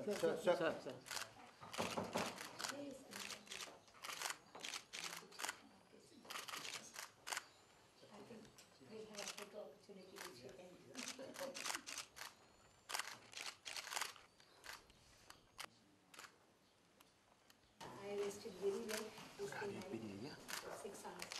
Sir. I rested very well. This thing 6 hours.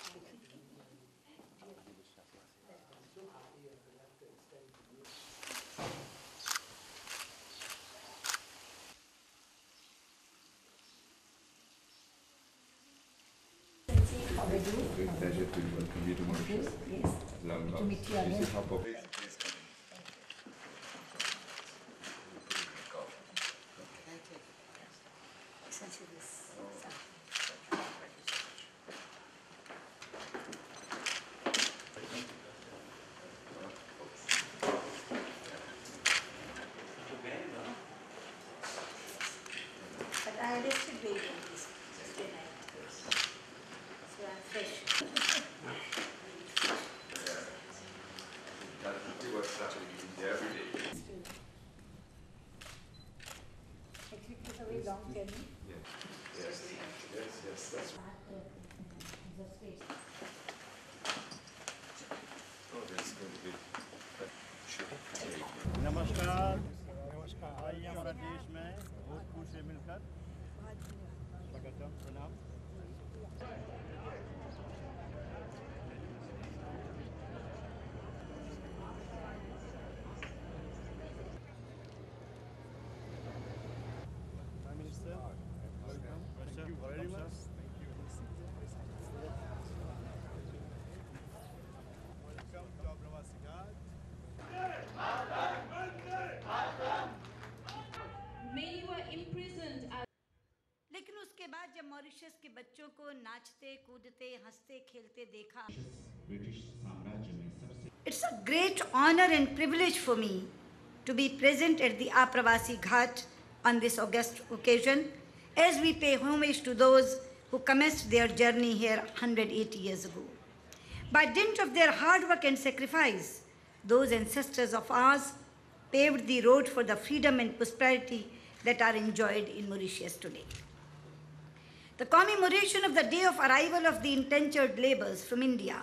How are you? Great pleasure to welcome you to Mauritius. Yes. Long To meet you again. Please hop up. Essentially this. But I rested very well this night. So I'm fresh. That really was such a easy every day. Actually, it was a very long journey. Yes, that's right. Oh, that's going to be. नमस्कार आइए हमारा देश में भोजपुर से मिलकर स्वागतम प्रणाम Prime Minister, welcome. Thank you very much. Welcome to our Pravasi Ghat. Many were imprisoned as लेकिन उसके बाद जब मॉरिशस के बच्चों को नाचते कूदते हंसते खेलते देखा, It's a great honor and privilege for me to be present at the Apravasi Ghat on this august occasion as we pay homage to those who commenced their journey here 180 years ago. By dint of their hard work and sacrifice, those ancestors of ours paved the road for the freedom and prosperity that are enjoyed in Mauritius today. The commemoration of the day of arrival of the indentured laborers from India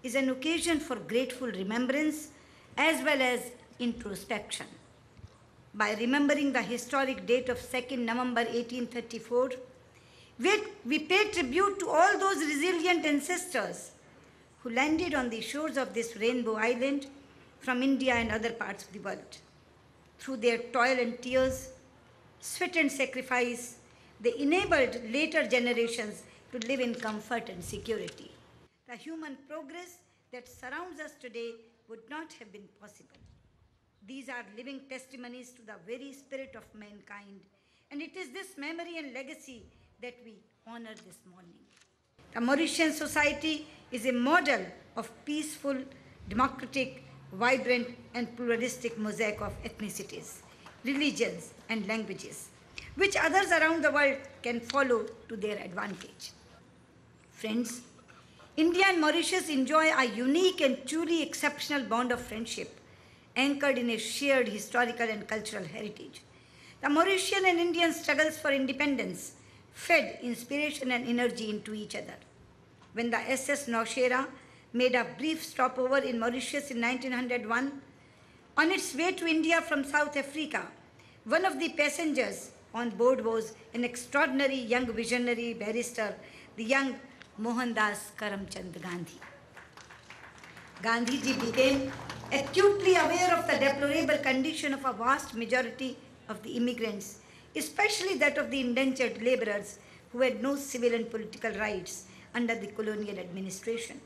is an occasion for grateful remembrance as well as introspection. By remembering the historic date of 2nd November 1834, we pay tribute to all those resilient ancestors who landed on the shores of this rainbow island from India and other parts of the world. Through their toil and tears, sweat and sacrifice, they enabled later generations to live in comfort and security. The human progress that surrounds us today would not have been possible. These are living testimonies to the very spirit of mankind, and it is this memory and legacy that we honor this morning. The Mauritian society is a model of peaceful, democratic, vibrant and pluralistic mosaic of ethnicities, religions and languages, which others around the world can follow to their advantage. Friends, India and Mauritius enjoy a unique and truly exceptional bond of friendship, anchored in a shared historical and cultural heritage. The Mauritian and Indian struggles for independence fed inspiration and energy into each other. When the SS Nowshera made a brief stopover in Mauritius in 1901, on its way to India from South Africa, one of the passengers on board was an extraordinary young visionary barrister, the young Mohandas Karamchand Gandhi. Gandhiji became acutely aware of the deplorable condition of a vast majority of the immigrants, especially that of the indentured laborers who had no civil and political rights under the colonial administration.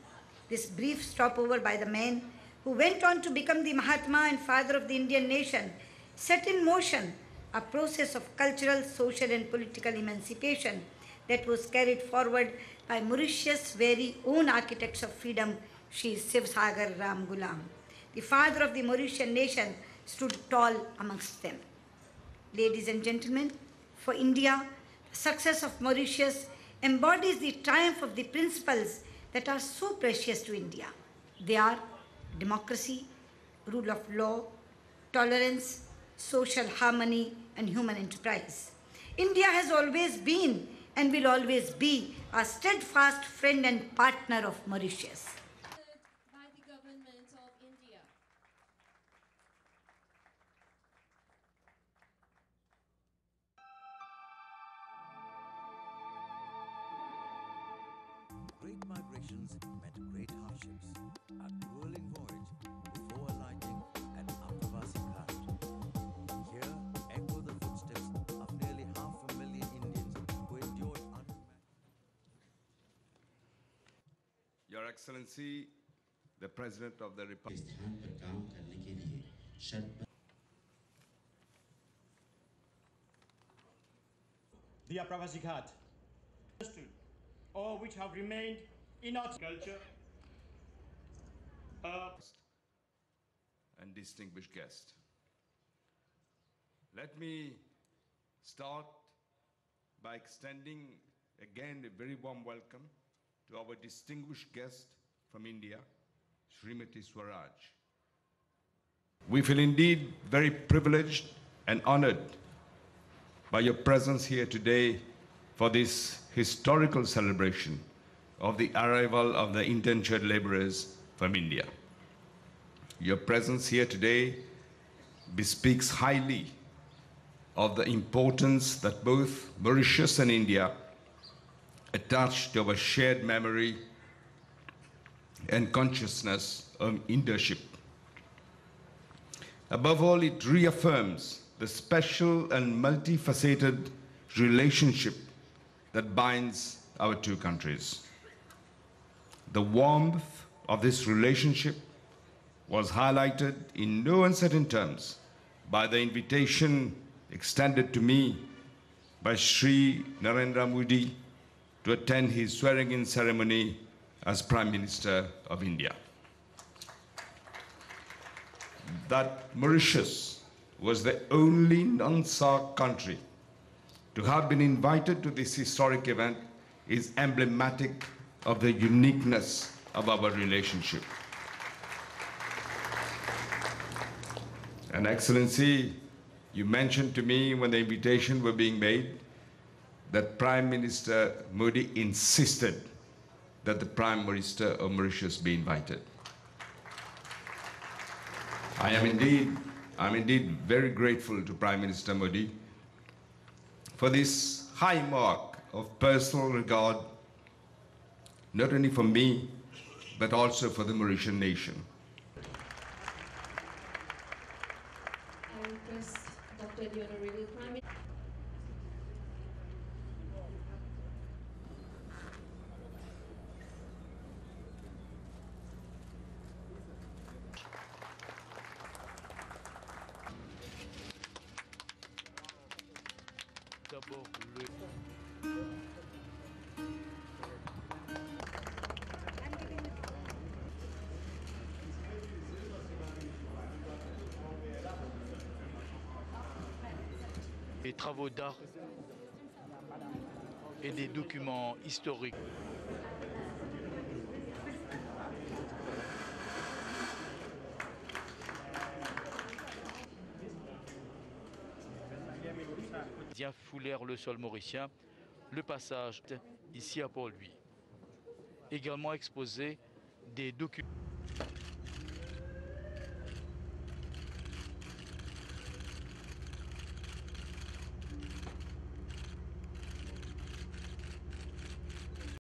This brief stopover by the man who went on to become the Mahatma and father of the Indian nation set in motion a process of cultural, social and political emancipation that was carried forward by Mauritius' very own architects of freedom, Shri Sivsagar Ram Gulam. The father of the Mauritian nation stood tall amongst them. Ladies and gentlemen, for India, the success of Mauritius embodies the triumph of the principles that are so precious to India. They are democracy, rule of law, tolerance, social harmony, and human enterprise. India has always been and will always be a steadfast friend and partner of Mauritius. by the government of India. Great migrations meant great hardships. A grueling voyage before alighting at Apravasi Ghat. Here echo the footsteps of nearly 500,000 Indians who endured Your Excellency, the President of the Republic. स्थान पर काम करने के लिए शर्त The Apravasi Ghat, or which have remained in our culture. And distinguished guest. Let me start by extending again a very warm welcome to our distinguished guest from India, Srimati Swaraj. We feel indeed very privileged and honored by your presence here today for this historical celebration of the arrival of the indentured laborers from India. Your presence here today bespeaks highly of the importance that both Mauritius and India attach to our shared memory and consciousness of Indiaship. Above all, it reaffirms the special and multifaceted relationship that binds our two countries. The warmth of this relationship was highlighted in no uncertain terms by the invitation extended to me by Shri Narendra Modi to attend his swearing-in ceremony as Prime Minister of India. That Mauritius was the only non-SAARC country to have been invited to this historic event is emblematic of the uniqueness of our relationship. And Excellency, you mentioned to me when the invitation were being made that Prime Minister Modi insisted that the Prime Minister of Mauritius be invited. I'm indeed very grateful to Prime Minister Modi for this high mark of personal regard, not only for me, but also for the Mauritian nation. I request Dr. the Honorable Prime Minister. Des travaux d'art et des documents historiques. Indiens foulèrent le sol mauricien, le passage ici à Port-Louis. Également exposé des documents.